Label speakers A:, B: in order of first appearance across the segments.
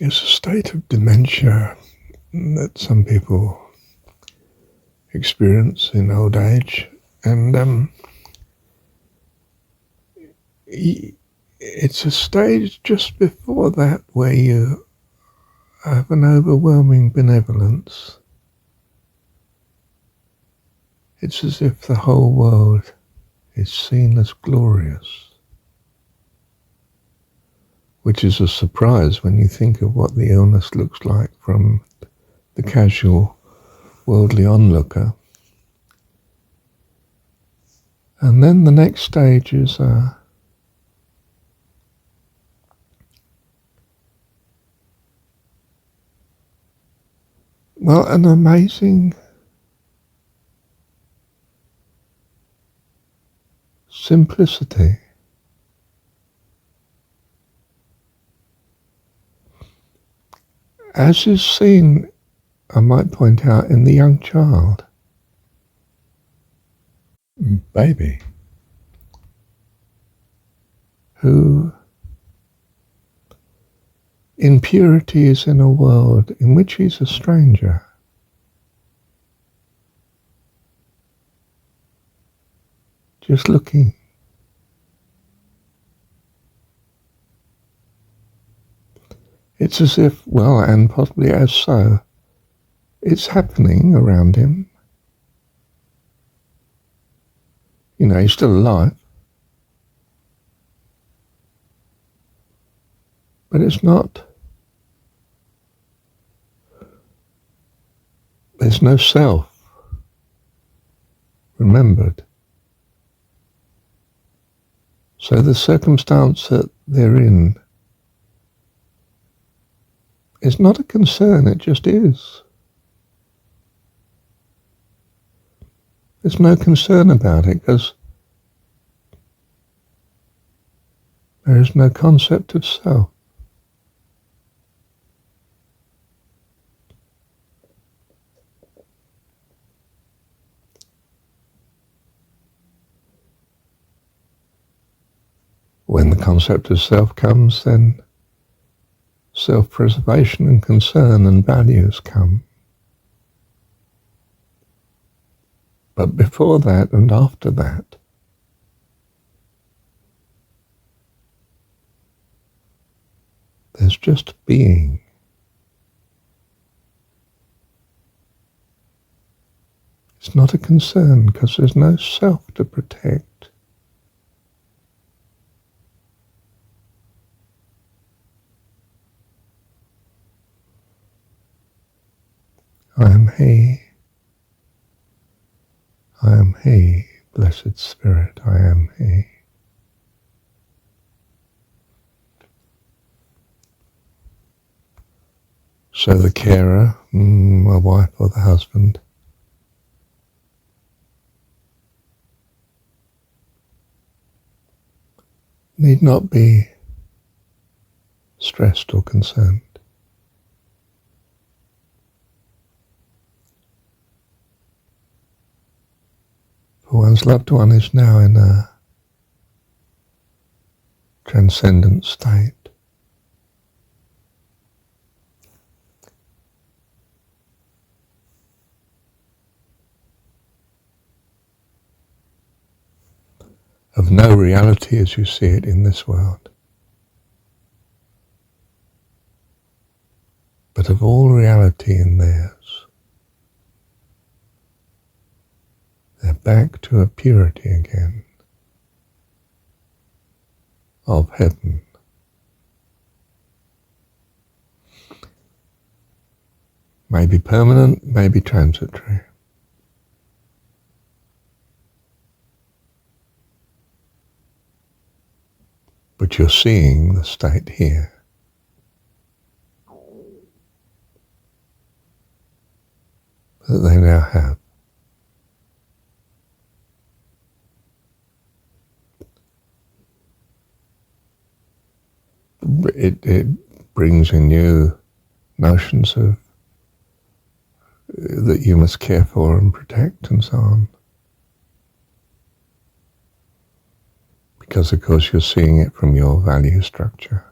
A: is a state of dementia that some people experience in old age, and it's a stage just before that where you have an overwhelming benevolence. It's as if the whole world is seen as glorious, which is a surprise when you think of what the illness looks like from the casual worldly onlooker. And then the next stage is an amazing simplicity. As is seen, I might point out, in the young child, baby, who in purity is in a world in which he's a stranger. Just looking. It's as if, and possibly as so, it's happening around him. You know, he's still alive. But it's not. There's no self remembered. So the circumstance that they're in is not a concern, it just is. There's no concern about it because there is no concept of self. When the concept of self comes, then self-preservation and concern and values come. But before that and after that, there's just being. It's not a concern because there's no self to protect. I am He. I am He, Blessed Spirit, I am He. So the carer, my wife or the husband, need not be stressed or concerned. For one's loved one is now in a transcendent state. Of no reality as you see it in this world, but of all reality in theirs. They're back to a purity again of heaven. Maybe permanent, maybe transitory. But you're seeing the state here. That they now have. It brings in you notions of that you must care for and protect and so on. Because of course you're seeing it from your value structure.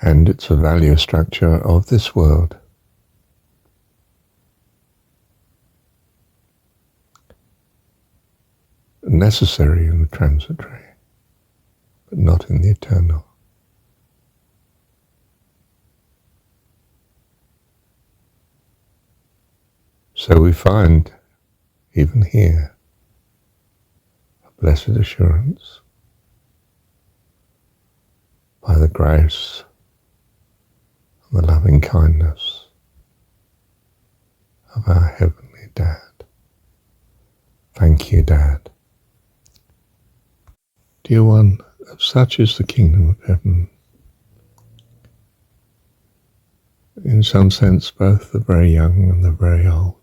A: And it's a value structure of this world. Necessary in the transitory, but not in the eternal. So we find, even here, a blessed assurance by the grace and the loving kindness of our Heavenly Dad. Thank you, Dad. Dear one, such is the kingdom of heaven. In some sense, both the very young and the very old.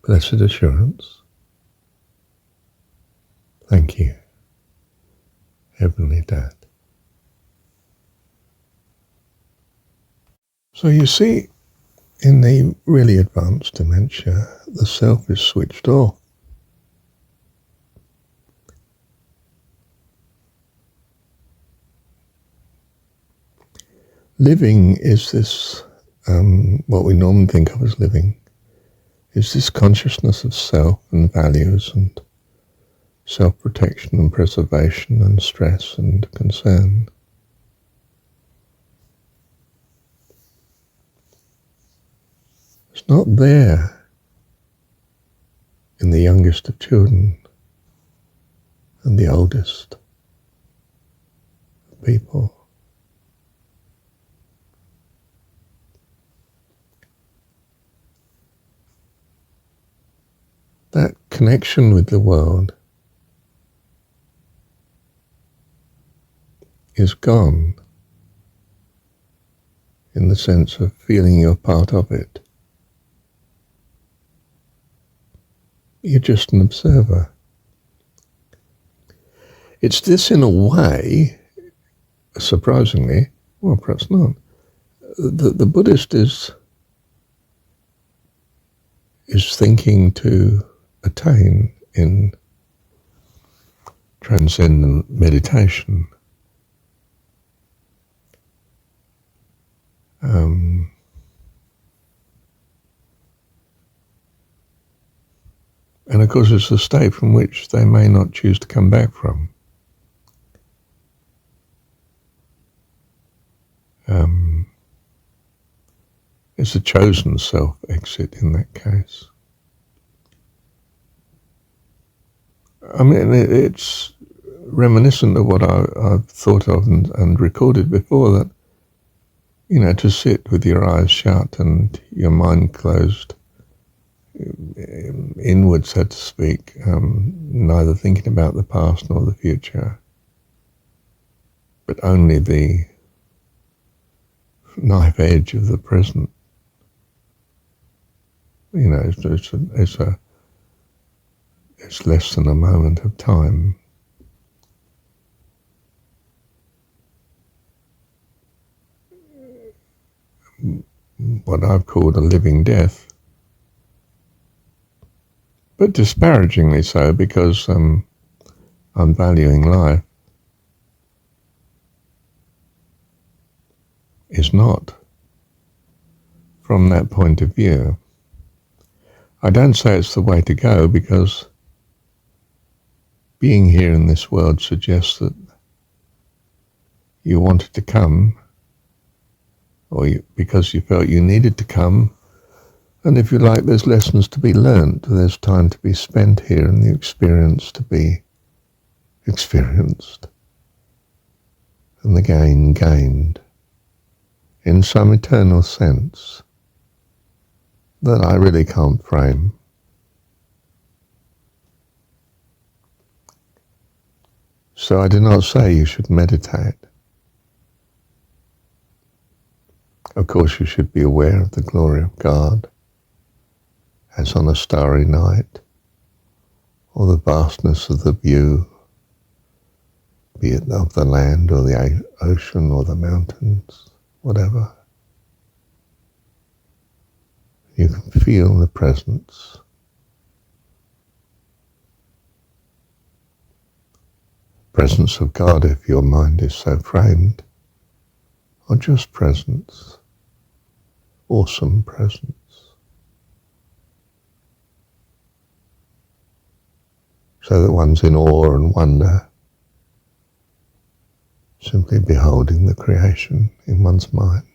A: Blessed assurance. Thank you, Heavenly Dad. So you see, in the really advanced dementia, the self is switched off. Living is this, what we normally think of as living, is this consciousness of self and values and self-protection and preservation and stress and concern. It's not there in the youngest of children and the oldest of people. That connection with the world is gone in the sense of feeling you're part of it. You're just an observer. It's this, in a way, surprisingly, well, perhaps not, the Buddhist is thinking to attain in transcendent meditation. And of course it's a state from which they may not choose to come back from. It's a chosen self-exit in that case. I mean, it's reminiscent of what I've thought of and recorded before, that, you know, to sit with your eyes shut and your mind closed inward, so to speak, neither thinking about the past nor the future, but only the knife edge of the present. You know, it's less than a moment of time. What I've called a living death, but disparagingly so, because I'm valuing life, is not from that point of view. I don't say it's the way to go, because being here in this world suggests that you wanted to come, or because you felt you needed to come, and if you like, there's lessons to be learnt, there's time to be spent here, and the experience to be experienced, and the gain gained, in some eternal sense that I really can't frame. So I do not say you should meditate. Of course you should be aware of the glory of God, as on a starry night, or the vastness of the view, be it of the land or the ocean or the mountains, whatever. You can feel the presence presence of God if your mind is so framed, or just presence, awesome presence. So that one's in awe and wonder, simply beholding the creation in one's mind.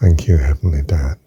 A: Thank you, Heavenly Dad.